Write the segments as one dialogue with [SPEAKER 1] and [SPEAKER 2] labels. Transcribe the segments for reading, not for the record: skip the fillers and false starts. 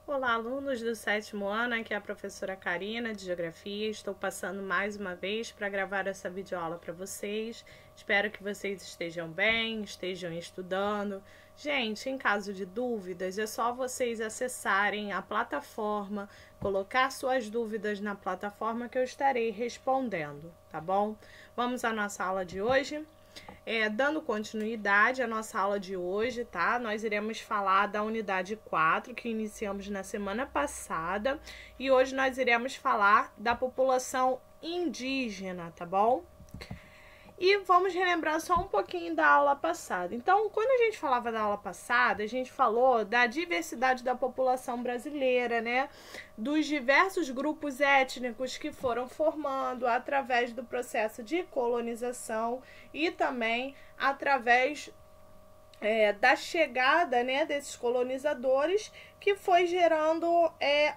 [SPEAKER 1] Olá, alunos do 7º ano, aqui é a professora Karina, de Geografia. Estou passando mais uma vez para gravar essa videoaula para vocês. Espero que vocês estejam bem, estejam estudando. Gente, em caso de dúvidas, é só vocês acessarem a plataforma, colocar suas dúvidas na plataforma que eu estarei respondendo, tá bom? Vamos à nossa aula de hoje. Dando continuidade à nossa aula de hoje, tá? Nós iremos falar da unidade 4, que iniciamos na semana passada, e hoje nós iremos falar da população indígena, tá bom? E vamos relembrar só um pouquinho da aula passada. Então, quando a gente falava da aula passada, a gente falou da diversidade da população brasileira, né? Dos diversos grupos étnicos que foram formando através do processo de colonização e também através da chegada, né, desses colonizadores, que foi gerando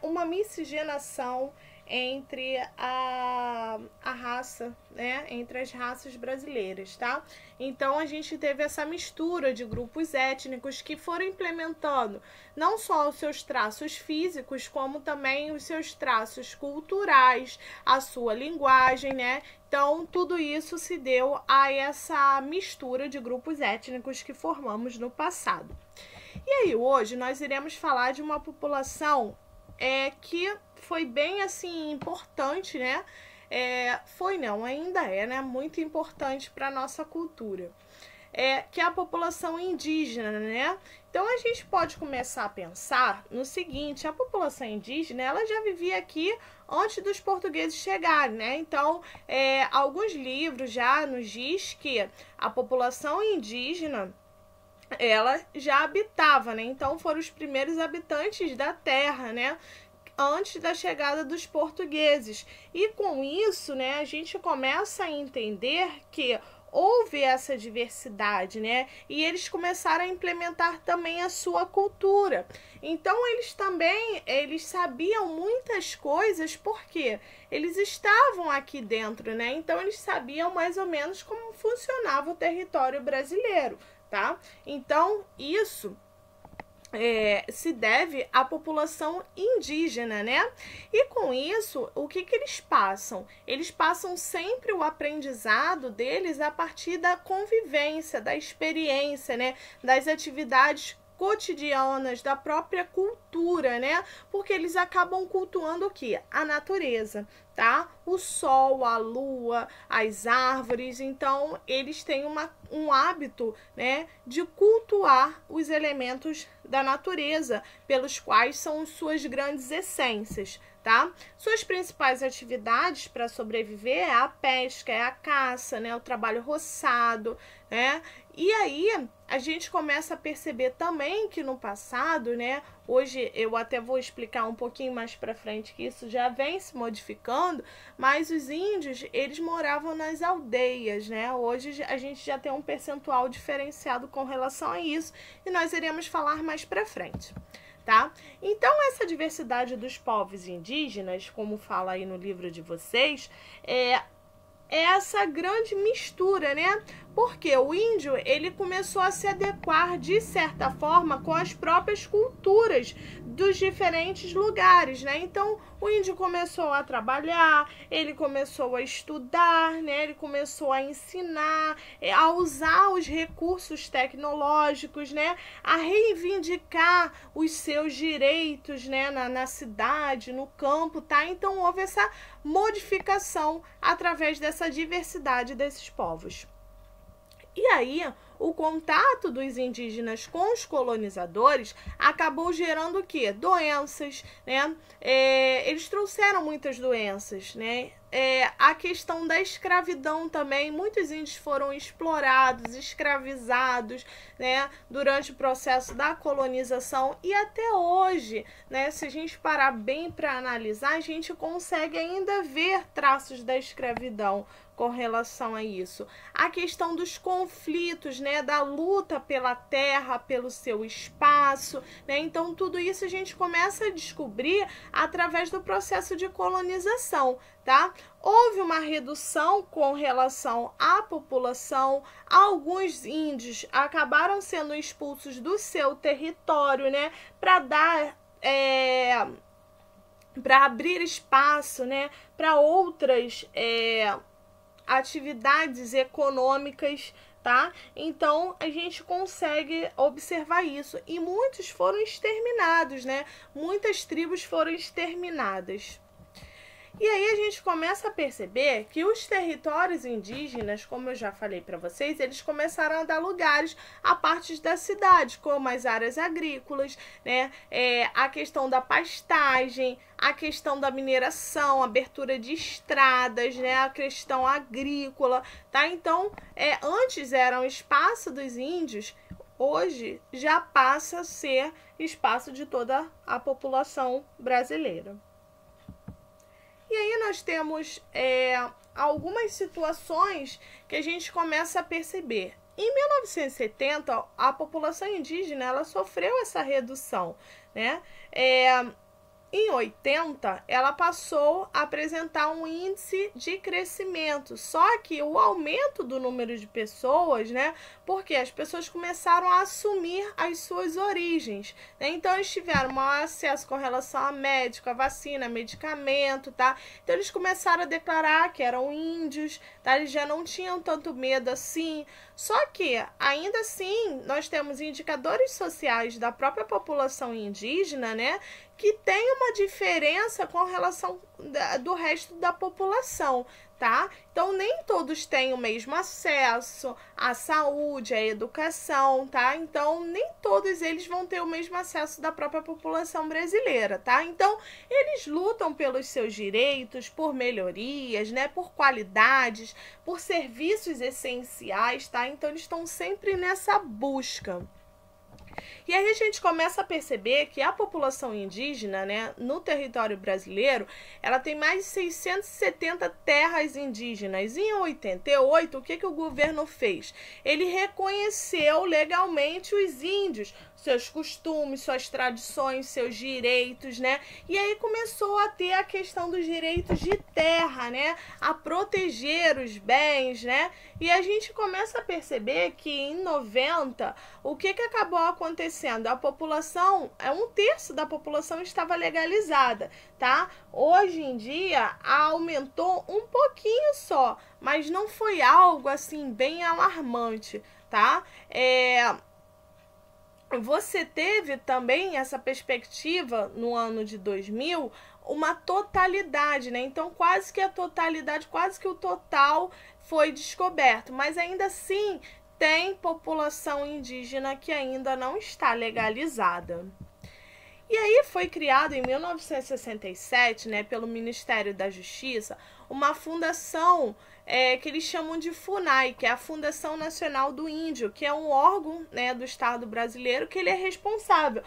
[SPEAKER 1] uma miscigenação entre a raça, né, entre as raças brasileiras, tá? Então a gente teve essa mistura de grupos étnicos que foram implementando não só os seus traços físicos, como também os seus traços culturais, a sua linguagem, né? Então tudo isso se deu a essa mistura de grupos étnicos que formamos no passado. E aí hoje nós iremos falar de uma população que foi bem assim importante, né? Ainda é, né? Muito importante para a nossa cultura. Que é a população indígena, né? Então a gente pode começar a pensar no seguinte: a população indígena, ela já vivia aqui antes dos portugueses chegarem, né? Então, alguns livros já nos diz que a população indígena ela já habitava, né? Então foram os primeiros habitantes da terra, né? Antes da chegada dos portugueses. E com isso, né, a gente começa a entender que houve essa diversidade, né? E eles começaram a implementar também a sua cultura. Então eles sabiam muitas coisas porque eles estavam aqui dentro, né? Então eles sabiam mais ou menos como funcionava o território brasileiro, tá? Então isso se deve à população indígena, né? E com isso, o que eles passam? Eles passam sempre o aprendizado deles a partir da convivência, da experiência, né? Das atividades cotidianas, da própria cultura, né? Porque eles acabam cultuando o quê? A natureza, tá? O sol, a lua, as árvores. Então, eles têm um hábito, né, de cultuar os elementos da natureza, pelos quais são suas grandes essências, tá? Suas principais atividades para sobreviver é a pesca, é a caça, né, o trabalho roçado, né? E aí a gente começa a perceber também que no passado, né, hoje eu até vou explicar um pouquinho mais para frente que isso já vem se modificando, mas os índios, eles moravam nas aldeias, né? Hoje a gente já tem um percentual diferenciado com relação a isso e nós iremos falar mais para frente. Tá? Então, essa diversidade dos povos indígenas, como fala aí no livro de vocês, é essa grande mistura, né? Porque o índio, ele começou a se adequar, de certa forma, com as próprias culturas dos diferentes lugares, né? Então, o índio começou a trabalhar, ele começou a estudar, né? Ele começou a ensinar, a usar os recursos tecnológicos, né? A reivindicar os seus direitos, né? Na cidade, no campo, tá? Então, houve essa modificação através dessa diversidade desses povos. E aí, o contato dos indígenas com os colonizadores acabou gerando o quê? Doenças, né? Eles trouxeram muitas doenças, né? A questão da escravidão também, muitos índios foram explorados, escravizados, né, durante o processo da colonização e até hoje, né, se a gente parar bem para analisar, a gente consegue ainda ver traços da escravidão com relação a isso. A questão dos conflitos, né, da luta pela terra, pelo seu espaço, né? Então tudo isso a gente começa a descobrir através do processo de colonização, tá? Houve uma redução com relação à população, alguns índios acabaram sendo expulsos do seu território, né, para dar para abrir espaço, né, para outras atividades econômicas, tá? Então a gente consegue observar isso. E muitos foram exterminados, né? Muitas tribos foram exterminadas. E aí a gente começa a perceber que os territórios indígenas, como eu já falei para vocês, eles começaram a dar lugares a partes da cidade, como as áreas agrícolas, né? A questão da pastagem, a questão da mineração, abertura de estradas, né? A questão agrícola, tá? Então, antes era um espaço dos índios, hoje já passa a ser espaço de toda a população brasileira. E aí nós temos algumas situações que a gente começa a perceber. Em 1970, a população indígena ela sofreu essa redução, né? Em 80, ela passou a apresentar um índice de crescimento, só que o aumento do número de pessoas, né, porque as pessoas começaram a assumir as suas origens, né, então eles tiveram maior acesso com relação a médico, a vacina, a medicamento, tá, então eles começaram a declarar que eram índios, tá, eles já não tinham tanto medo assim, só que, ainda assim, nós temos indicadores sociais da própria população indígena, né, que tem uma diferença com relação do resto da população, tá? Então, nem todos têm o mesmo acesso à saúde, à educação, tá? Então, nem todos eles vão ter o mesmo acesso da própria população brasileira, tá? Então, eles lutam pelos seus direitos, por melhorias, né? Por qualidades, por serviços essenciais, tá? Então, eles estão sempre nessa busca. E aí a gente começa a perceber que a população indígena, né, no território brasileiro, ela tem mais de 670 terras indígenas. Em 88, o que o governo fez? Ele reconheceu legalmente os índios, seus costumes, suas tradições, seus direitos, né? E aí começou a ter a questão dos direitos de terra, né? A proteger os bens, né? E a gente começa a perceber que em 90, o que acabou acontecendo? A população, 1/3 da população estava legalizada, tá? Hoje em dia, aumentou um pouquinho só, mas não foi algo assim bem alarmante, tá? Você teve também essa perspectiva no ano de 2000, uma totalidade, né? Então, quase que a totalidade, quase que o total foi descoberto, mas ainda assim tem população indígena que ainda não está legalizada. E aí foi criado em 1967, né, pelo Ministério da Justiça, uma fundação que eles chamam de FUNAI, que é a Fundação Nacional do Índio, que é um órgão, né, do Estado brasileiro, que ele é responsável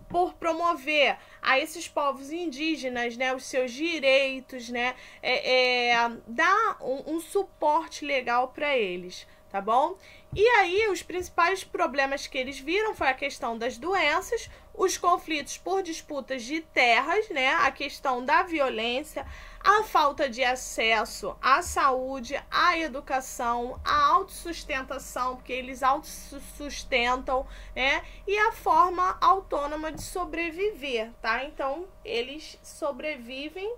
[SPEAKER 1] por promover a esses povos indígenas, né, os seus direitos, né, dar um suporte legal para eles, tá bom? E aí os principais problemas que eles viram foi a questão das doenças, os conflitos por disputas de terras, né, a questão da violência, a falta de acesso à saúde, à educação, à autossustentação, porque eles autossustentam, né, e a forma autônoma de sobreviver, tá? Então, eles sobrevivem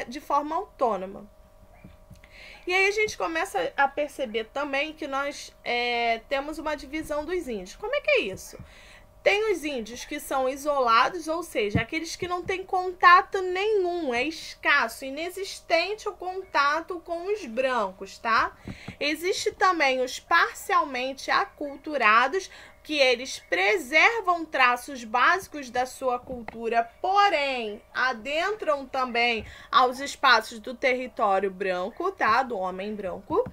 [SPEAKER 1] de forma autônoma. E aí a gente começa a perceber também que nós temos uma divisão dos índios. Como é que é isso? Tem os índios que são isolados, ou seja, aqueles que não têm contato nenhum, é escasso, inexistente o contato com os brancos, tá? Existe também os parcialmente aculturados, que eles preservam traços básicos da sua cultura, porém adentram também aos espaços do território branco, tá? Do homem branco.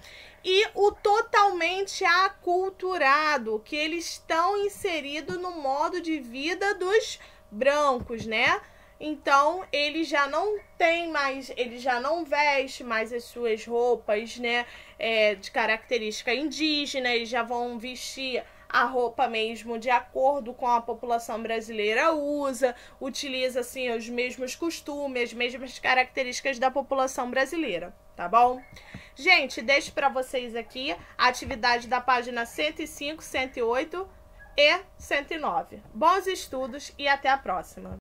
[SPEAKER 1] E o totalmente aculturado, que eles estão inseridos no modo de vida dos brancos, né? Então, ele já não tem mais, ele já não veste mais as suas roupas, né, de característica indígena, eles já vão vestir a roupa mesmo de acordo com a população brasileira usa, utiliza assim os mesmos costumes, as mesmas características da população brasileira, tá bom? Gente, deixo para vocês aqui a atividade da página 105, 108 e 109. Bons estudos e até a próxima!